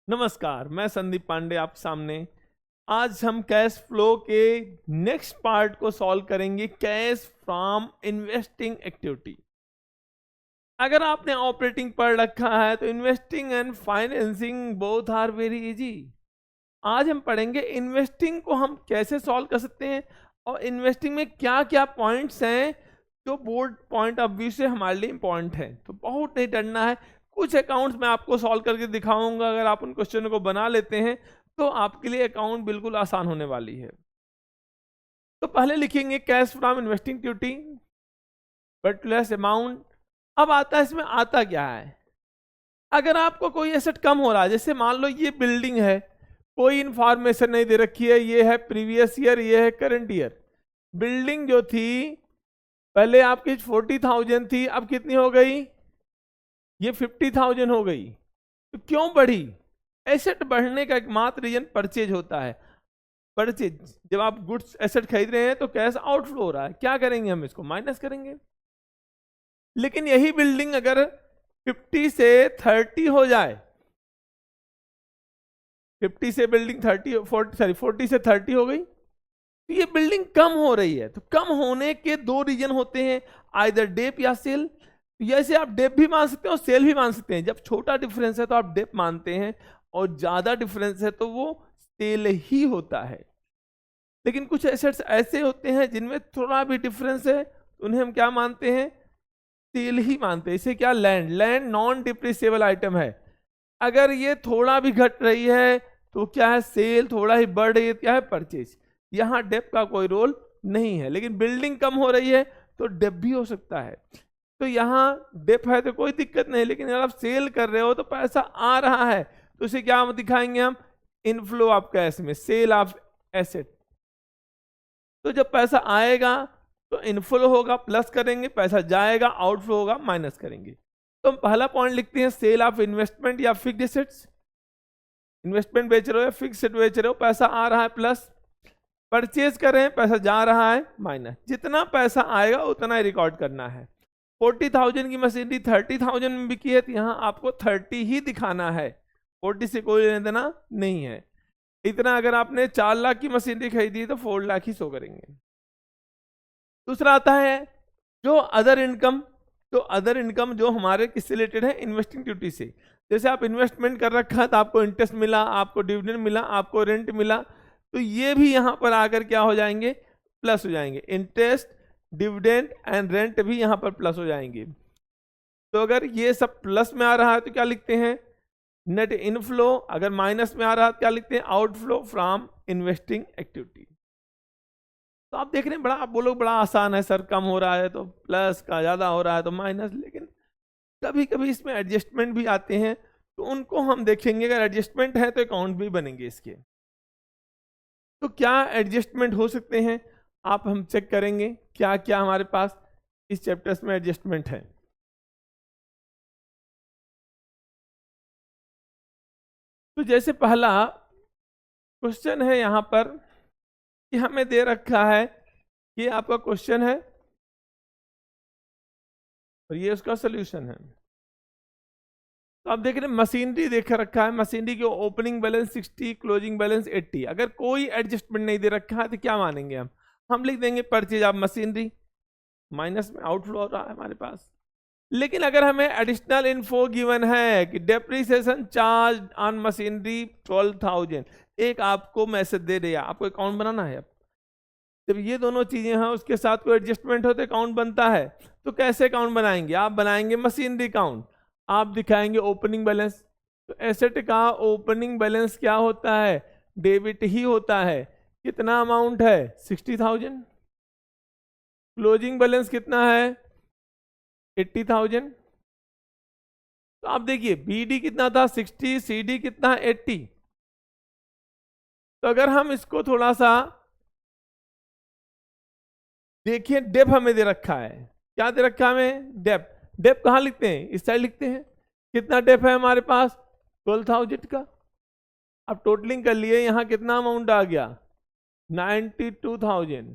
नमस्कार, मैं संदीप पांडे आपके सामने। आज हम कैश फ्लो के नेक्स्ट पार्ट को सॉल्व करेंगे, कैश फ्रॉम इन्वेस्टिंग एक्टिविटी। अगर आपने ऑपरेटिंग पढ़ रखा है तो investing and financing both are very easy. आज हम पढ़ेंगे इन्वेस्टिंग को हम कैसे सॉल्व कर सकते हैं और इन्वेस्टिंग में क्या क्या पॉइंट्स हैं जो बोर्ड पॉइंट ऑफ व्यू से हमारे लिए इंपॉर्टेंट है। तो बहुत नहीं डरना है, कुछ अकाउंट्स मैं आपको सॉल्व करके दिखाऊंगा। अगर आप उन क्वेश्चनों को बना लेते हैं तो आपके लिए अकाउंट बिल्कुल आसान होने वाली है। तो पहले लिखेंगे cash from investing activity particular amount. अब आता है, इसमें आता क्या है, अगर आपको कोई एसेट कम हो रहा है, जैसे मान लो ये बिल्डिंग है, कोई इंफॉर्मेशन नहीं दे रखी है, ये है प्रीवियस ईयर, ये है करंट ईयर। बिल्डिंग जो थी पहले आपकी 40,000 थी, अब कितनी हो गई, ये 50,000 हो गई। तो क्यों बढ़ी? एसेट बढ़ने का एकमात्र रीजन परचेज होता है। परचेज, जब आप गुड्स एसेट खरीद रहे हैं तो कैश आउटफ्लो हो रहा है, क्या करेंगे, हम इसको माइनस करेंगे। लेकिन यही बिल्डिंग अगर 50 से 30 हो जाए, 50 से बिल्डिंग 40 से 30 हो गई, तो ये बिल्डिंग कम हो रही है। तो कम होने के दो रीजन होते हैं, आइदर डेप या सेल। जैसे आप डेप भी मान सकते हैं और सेल भी मान सकते हैं। जब छोटा डिफरेंस है तो आप डेप मानते हैं और ज्यादा डिफरेंस है तो वो सेल ही होता है। लेकिन कुछ एसेट्स ऐसे होते हैं जिनमें थोड़ा भी डिफरेंस है तो उन्हें हम क्या मानते हैं, सेल ही मानते हैं। इसे क्या, land, land non depreciable item है। अगर ये थोड़ा भी घट रही है तो क्या है, सेल, थोड़ा ही बढ़ रही है क्या है, परचेज। यहाँ डेप का कोई रोल नहीं है। लेकिन बिल्डिंग कम हो रही है तो डेप भी हो सकता है। तो यहाँ डेप है तो कोई दिक्कत नहीं, लेकिन अगर आप सेल कर रहे हो तो पैसा आ रहा है तो इसे क्या दिखाएंगे हम, इनफ्लो ऑफ कैश में, सेल ऑफ एसेट। तो जब पैसा आएगा तो इनफ्लो होगा, प्लस करेंगे, पैसा जाएगा, आउटफ्लो होगा, माइनस करेंगे। तो हम पहला पॉइंट लिखते हैं, सेल ऑफ इन्वेस्टमेंट या फिक्स्ड एसेट्स। इन्वेस्टमेंट बेच रहे हो या फिक्स्ड एसेट बेच रहे हो, पैसा आ रहा है प्लस, परचेज कर रहे हैं, पैसा जा रहा है माइनस। जितना पैसा आएगा उतना ही रिकॉर्ड करना है। 40,000 की मशीनरी 30,000 में बिकी है तो यहाँ आपको 30 ही दिखाना है, 40 से कोई लेना देना नहीं है। इतना अगर आपने 4 लाख की मशीनरी खरीदी तो 4 लाख ही शो करेंगे। दूसरा आता है जो अदर इनकम। तो अदर इनकम जो हमारे किससे रिलेटेड है, इन्वेस्टिंग ड्यूटी से। जैसे आप इन्वेस्टमेंट कर रखा है तो आपको इंटरेस्ट मिला, आपको डिविडेंड मिला, आपको रेंट मिला, तो ये भी यहाँ पर आकर क्या हो जाएंगे, प्लस हो जाएंगे। इंटरेस्ट, डिविडेंड एंड रेंट भी यहाँ पर प्लस हो जाएंगे। तो अगर ये सब प्लस में आ रहा है तो क्या लिखते हैं, नेट इनफ्लो। अगर माइनस में आ रहा है तो क्या लिखते हैं, आउटफ्लो फ्रॉम इन्वेस्टिंग एक्टिविटी। तो आप देख रहे हैं, बड़ा, आप बोलो बड़ा आसान है सर, कम हो रहा है तो प्लस का, ज्यादा हो रहा है तो माइनस। लेकिन कभी कभी इसमें एडजस्टमेंट भी आते हैं तो उनको हम देखेंगे। अगर एडजस्टमेंट है तो अकाउंट भी बनेंगे इसके। तो क्या एडजस्टमेंट हो सकते हैं, आप हम चेक करेंगे क्या क्या हमारे पास इस चैप्टर्स में एडजस्टमेंट है। तो जैसे पहला क्वेश्चन है यहाँ पर कि हमें दे रखा है, ये आपका क्वेश्चन है और ये उसका सोल्यूशन है। तो आप देख रहे हैं मशीनरी देख रखा है, मशीनरी की ओपनिंग बैलेंस 60, क्लोजिंग बैलेंस 80। अगर कोई एडजस्टमेंट नहीं दे रखा है तो क्या मानेंगे हम लिख देंगे परचेज ऑफ मशीनरी, माइनस में आउटफ्लो हो रहा है हमारे पास। लेकिन अगर हमें एडिशनल इन्फो गिवन है कि डेप्रिसिएशन चार्ज ऑन मशीनरी 12,000, एक आपको मैसेज दे दिया, आपको अकाउंट बनाना है। अब जब ये दोनों चीजें हैं उसके साथ कोई एडजस्टमेंट हो तो अकाउंट बनता है। तो कैसे अकाउंट बनाएंगे, आप बनाएंगे मशीनरी अकाउंट, आप दिखाएंगे ओपनिंग बैलेंस। तो एसेट का ओपनिंग बैलेंस क्या होता है, डेबिट ही होता है। कितना अमाउंट है, 60,000। क्लोजिंग बैलेंस कितना है, 80,000। तो आप देखिए बीडी कितना था, 60, सीडी कितना, 80। तो अगर हम इसको थोड़ा सा देखिए, डेप हमें दे रखा है, क्या दे रखा है हमें, डेप। डेप कहाँ लिखते हैं, इस साइड लिखते हैं। कितना डेप है हमारे पास, 12,000 का। अब टोटलिंग कर लिए, यहाँ कितना अमाउंट आ गया, 92,000।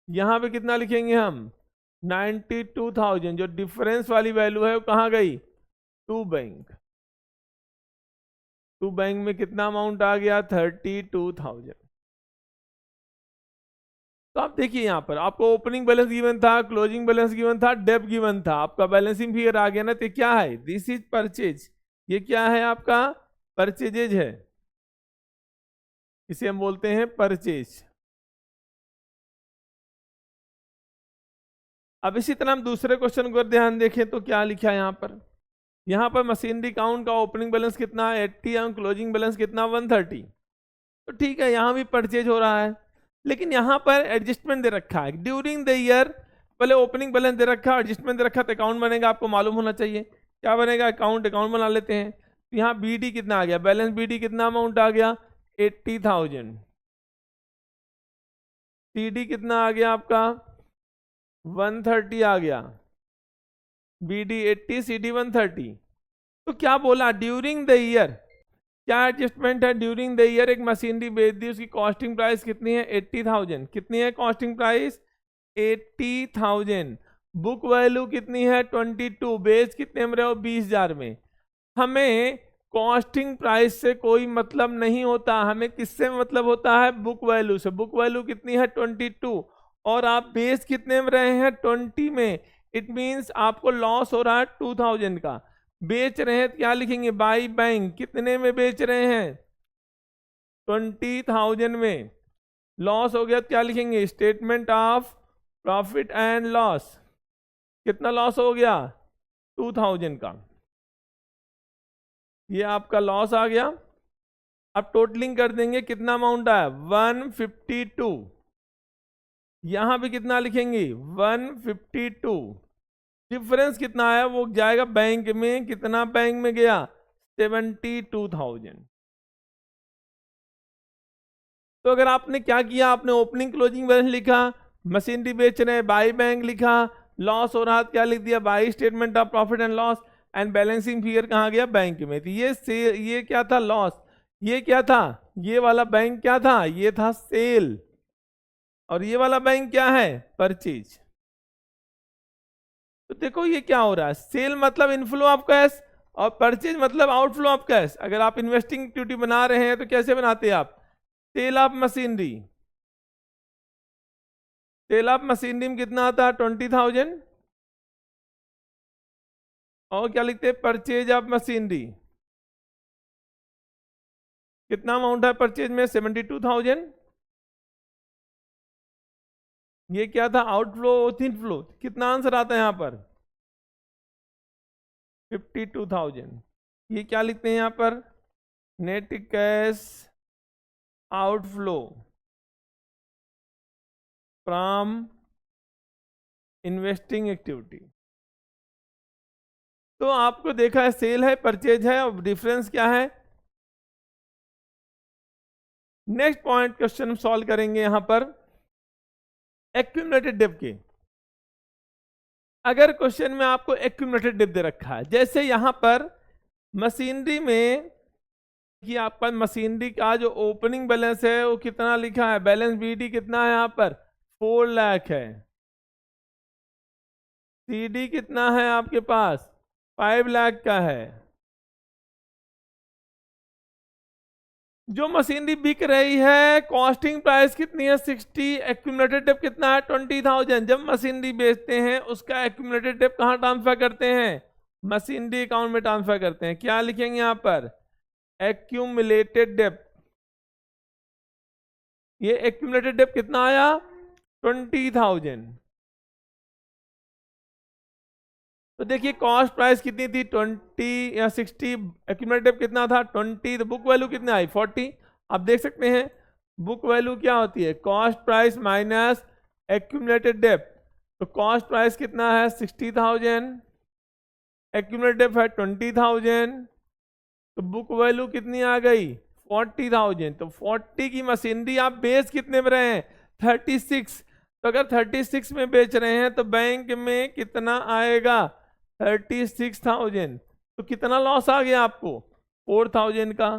यहाँ पे कितना लिखेंगे हम, 92,000। जो डिफरेंस वाली वैल्यू है वो कहाँ गई, टू बैंक। तो बैंक में कितना अमाउंट आ गया? 32,000। तो आप देखिए यहाँ पर आपको ओपनिंग बैलेंस गिवन था, क्लोजिंग बैलेंस गिवन था, डेब्ट गिवन था, आपका बैलेंसिंग फिगर आ गया ना। तो क्या है? This is purchase. ये क्या है? आपका परचेजेज है, इसे हम बोलते हैं परचेज। अब इसी तरह हम दूसरे क्वेश्चन को ध्यान देखें तो क्या लिखा है यहाँ पर मशीनरी काउंट का ओपनिंग बैलेंस कितना है? 80 और क्लोजिंग बैलेंस कितना? 130। तो ठीक है, यहाँ भी परचेज हो रहा है, लेकिन यहाँ पर एडजस्टमेंट दे रखा है ड्यूरिंग द ईयर। पहले ओपनिंग बैलेंस दे रखा है, एडजस्टमेंट दे रखा है, तो अकाउंट बनेगा, आपको मालूम होना चाहिए क्या बनेगा। अकाउंट बना लेते हैं। तो यहाँ बीडी कितना आ गया? बैलेंस बीडी कितना अमाउंट आ गया? 80,000। सीडी कितना आ गया आपका? 130 आ गया। BD 80, CD 130। तो क्या बोला? During the year. क्या एडजस्टमेंट है? ड्यूरिंग द ईयर एक मशीनरी बेच दी, उसकी कॉस्टिंग प्राइस कितनी है? 80,000। कितनी है कॉस्टिंग प्राइस? 80,000। बुक वैल्यू कितनी है? 22। बेच कितने में रहे हो? 20,000 में। हमें कॉस्टिंग प्राइस से कोई मतलब नहीं होता, हमें किससे मतलब होता है? बुक वैल्यू से। बुक वैल्यू कितनी है? 22। और आप बेच कितने में रहे हैं? 20 में। इट मींस आपको लॉस हो रहा है 2,000 का। बेच रहे हैं तो क्या लिखेंगे? By bank. कितने में बेच रहे हैं? 20,000 में। लॉस हो गया तो क्या लिखेंगे? Statement of profit and loss. कितना लॉस हो गया? 2,000 का। ये आपका लॉस आ गया। अब टोटलिंग कर देंगे, कितना अमाउंट आया? 152। यहां भी कितना लिखेंगे? 152। डिफरेंस कितना आया? वो जाएगा बैंक में। कितना बैंक में गया? 72,000। तो अगर आपने क्या किया, आपने ओपनिंग क्लोजिंग बैलेंस लिखा, मशीनरी बेच रहे हैं, बाई बैंक लिखा, लॉस हो रहा क्या लिख दिया? By statement of profit and loss, and balancing figure कहाँ गया? बैंक में। तो ये क्या था? लॉस। ये क्या था? ये वाला बैंक क्या था? ये था सेल। और ये वाला बैंक क्या है? परचेज। तो देखो ये क्या हो रहा है? सेल मतलब इनफ्लो ऑफ कैश, और परचेज मतलब आउटफ्लो ऑफ कैश। अगर आप इन्वेस्टिंग एक्टिविटी बना रहे हैं तो कैसे बनाते हैं आप? Sale of machinery. Sale of machinery में कितना आता है? 20,000। और क्या लिखते हैं? Purchase of machinery. कितना अमाउंट है परचेज में? 72,000। ये क्या था? Outflow inflow. कितना आंसर आता है यहाँ पर? 52,000। ये क्या लिखते हैं यहाँ पर? Net cash outflow from investing activity. तो आपको देखा है सेल है, परचेज है, और डिफरेंस क्या है? नेक्स्ट पॉइंट क्वेश्चन हम सॉल्व करेंगे यहां पर एक्यूमुलेटेड डेब्ट के। अगर क्वेश्चन में आपको एक्यूमुलेटेड डेब्ट दे रखा है, जैसे यहां पर मशीनरी में कि आपका मशीनरी का जो ओपनिंग बैलेंस है वो कितना लिखा है? बैलेंस बीडी कितना है यहाँ पर? 4 लाख है। सीडी कितना है आपके पास? 5 लाख का है। जो मशीनरी बिक रही है कॉस्टिंग प्राइस कितनी है? 60। एक्यूमुलेटेड डेब्ट कितना है? 20,000। जब मशीनरी बेचते हैं उसका एक्यूमुलेटेड डेब्ट कहाँ ट्रांसफर करते हैं? मशीनरी अकाउंट में ट्रांसफर करते हैं। क्या लिखेंगे यहाँ पर? एक्यूमुलेटेड डेब्ट। ये एक्यूमुलेटेड डेब्ट कितना आया? 20,000। तो देखिए कॉस्ट प्राइस कितनी थी? 20 या 60। एक्यूमुलेटेड डेब्ट कितना था? 20। तो बुक वैल्यू कितनी आई? 40। आप देख सकते हैं बुक वैल्यू क्या होती है? कॉस्ट प्राइस माइनस एक्यूमुलेटेड डेब्ट। तो कॉस्ट प्राइस कितना है? 60,000। एक्यूमुलेटेड डेब्ट है 20,000। तो बुक वैल्यू कितनी आ गई? 40,000। तो 40 की मशीनरी आप बेच कितने में रहे हैं? 36। तो अगर 36 में बेच रहे हैं तो बैंक में कितना आएगा? 36,000। तो कितना लॉस आ गया आपको? 4,000 का।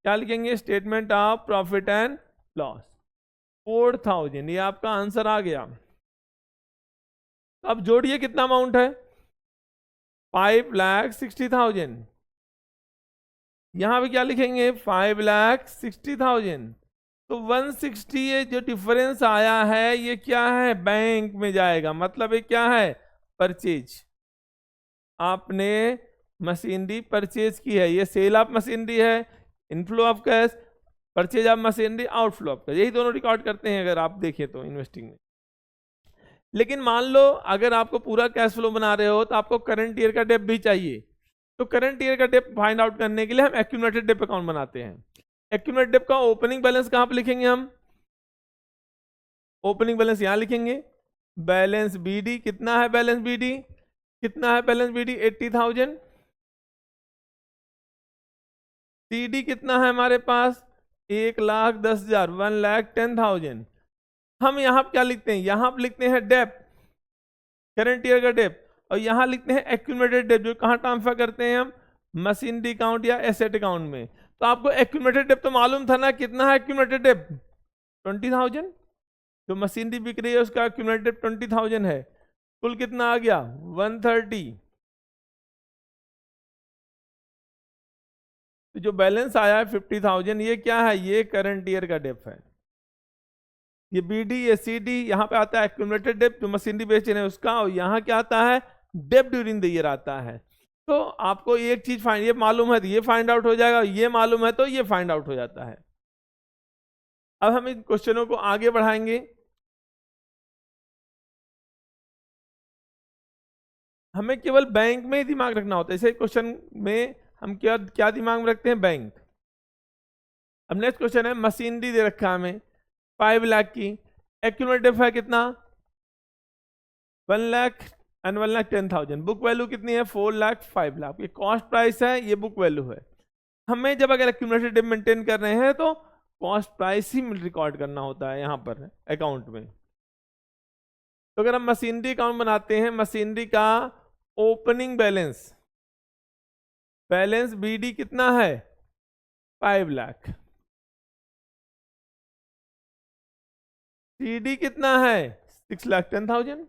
क्या लिखेंगे? Statement of profit and loss. 4,000 ये आपका आंसर आ गया। अब जोड़िए कितना अमाउंट है? 5,60,000। यहाँ पे क्या लिखेंगे 5,60,000। तो 160 ये जो डिफरेंस आया है ये क्या है, बैंक में जाएगा, मतलब ये क्या है, परचेज। आपने मशीनरी परचेज की है, ये सेल ऑफ मशीनरी है, inflow of cash, purchase of machinery, outflow of cash, यही दोनों रिकॉर्ड करते हैं अगर आप देखें तो इन्वेस्टिंग में। लेकिन मान लो अगर आपको पूरा कैश फ्लो बना रहे हो तो आपको करंट ईयर का डेप भी चाहिए। तो करंट ईयर का डेप फाइंड आउट करने के लिए हम एक्यूमुलेटेड डेप अकाउंट बनाते हैं। एक्यूमुलेटेड डेप का ओपनिंग बैलेंस कहां पे लिखेंगे हम, ओपनिंग बैलेंस यहां लिखेंगे। बैलेंस बीडी कितना है, बैलेंस बीडी कितना है, बैलेंस बीडी 80,000। सीडी कितना है हमारे पास, 1,10,000, 1,10,000। हम यहाँ क्या लिखते हैं, यहाँ पे लिखते हैं डेप, करंट ईयर का डेप, और यहाँ लिखते हैं एक्यूमुलेटेड डेप, जो कहाँ ट्रांसफर करते हैं हम, मशीनरी अकाउंट या एसेट अकाउंट में। तो आपको एक्यूमुलेटेड डेप तो मालूम था ना, कितना है एक्यूमुलेटेड डेप, 20,000। जो मशीनरी बिक रही है उसका एक्यूमुलेटेड डेप 20,000 है। कुल कितना आ गया 130। तो जो बैलेंस आया है 50,000, ये क्या है, ये करंट ईयर का डेप है। ये बीडी, ये सीडी, यहाँ पे आता है एक्यूमुलेटेड डेप जो मशीनरी बेच रहे हैं उसका, और यहाँ क्या आता है, डेप ड्यूरिंग द ईयर आता है। तो आपको एक चीज फाइंड, ये मालूम है तो ये फाइंड आउट हो जाएगा, ये मालूम है तो ये फाइंड आउट हो जाता है। अब हम इन क्वेश्चनों को आगे बढ़ाएंगे। हमें केवल बैंक में ही दिमाग रखना होता है, इसे क्वेश्चन में हम क्या क्या दिमाग में रखते हैं, बैंक। अब नेक्स्ट क्वेश्चन है, मशीनरी दे रखा है हमें 5 लाख की, एक्यूमुलेटेड है कितना 1 लाख एंड 1,10,000। बुक वैल्यू कितनी है 4 लाख 5 लाख। ये कॉस्ट प्राइस है, ये बुक वैल्यू है। हमें जब अगर एक्यूमुलेटेड डेप मेंटेन कर रहे हैं तो कॉस्ट प्राइस ही रिकॉर्ड करना होता है यहाँ पर अकाउंट में। तो अगर हम मशीनरी अकाउंट बनाते हैं, मशीनरी का ओपनिंग बैलेंस, बैलेंस बीडी कितना है 5 लाख, सीडी कितना है 6,10,000।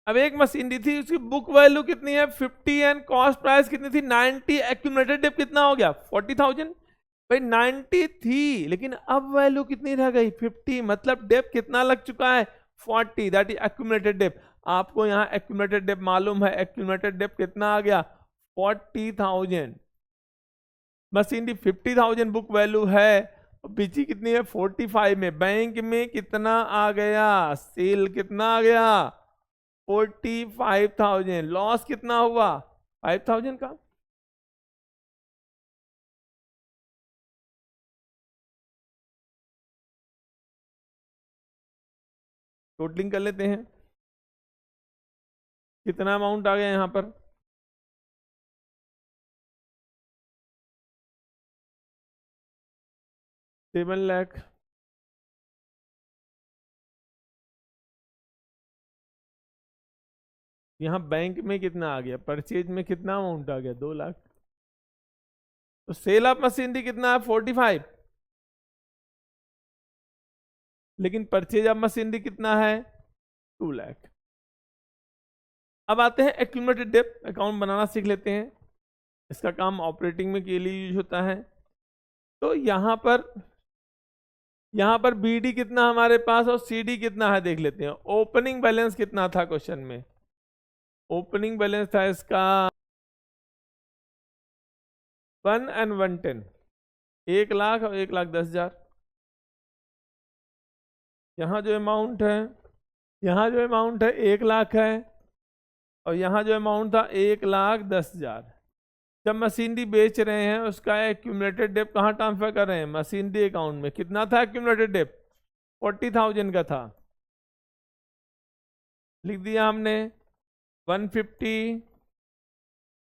अब एक मशीनरी थी, उसकी बुक वैल्यू कितनी है 50 एंड कॉस्ट प्राइस कितनी थी 90, एक्यूमुलेटेड डेप कितना हो गया 40,000। भाई 90 थी लेकिन अब वैल्यू कितनी रह गई 50, मतलब डेप कितना लग चुका है 40, दैट इज एक्यूमुलेटेड डेप। आपको यहाँ एक्यूमुलेटेड डेप मालूम है, एक्यूमुलेटेड डेप कितना आ गया 40,000। मशीनरी 50,000 बुक वैल्यू है, बीची कितनी है 45 में। बैंक में कितना आ गया, सेल कितना आ गया 45,000, लॉस कितना हुआ 5,000 का। टोटलिंग कर लेते हैं, कितना अमाउंट आ गया यहां पर, $7 लाख। यहां बैंक में कितना आ गया, परचेज में कितना अमाउंट आ गया 2 लाख। तो सेल ऑफ मशीनरी कितना है 45, लेकिन परचेज ऑफ मशीनरी कितना है 2 लाख। अब आते हैं एक्यूमुलेटेड डेप अकाउंट बनाना सीख लेते हैं। इसका काम ऑपरेटिंग में के लिए यूज होता है। तो यहां पर बीडी कितना हमारे पास और सीडी कितना है देख लेते हैं। ओपनिंग बैलेंस कितना था क्वेश्चन में, ओपनिंग बैलेंस था इसका 1 and 110, 1 लाख और 1,10,000। यहाँ जो अमाउंट है, यहाँ जो अमाउंट है 1 लाख है, और यहाँ जो अमाउंट था 1,10,000। जब मशीनरी बेच रहे हैं उसका एक्यूमुलेटेड डेप कहाँ ट्रांसफर कर रहे हैं, मशीनरी अकाउंट में। कितना था एक्यूमुलेटेड डेप 40,000 का था, लिख दिया हमने 150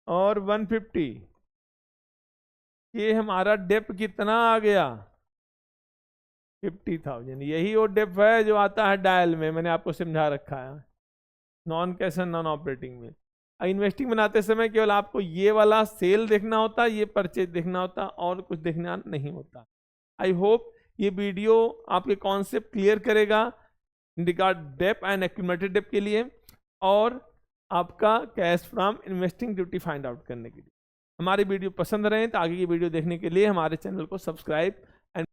और 150। ये हमारा डेप कितना आ गया 50,000। यही वो डेप है जो आता है डायल में, मैंने आपको समझा रखा है non cash and non operating में। इन्वेस्टिंग बनाते समय केवल आपको ये वाला सेल देखना होता, ये परचेज देखना होता, और कुछ देखना नहीं होता। आई होप ये वीडियो आपके कॉन्सेप्ट क्लियर करेगा in regard dep and accumulated dep के लिए। और आपका cash from investing duty find out करने के लिए। हमारी वीडियो पसंद रहे तो आगे की वीडियो देखने के लिए हमारे चैनल को सब्सक्राइब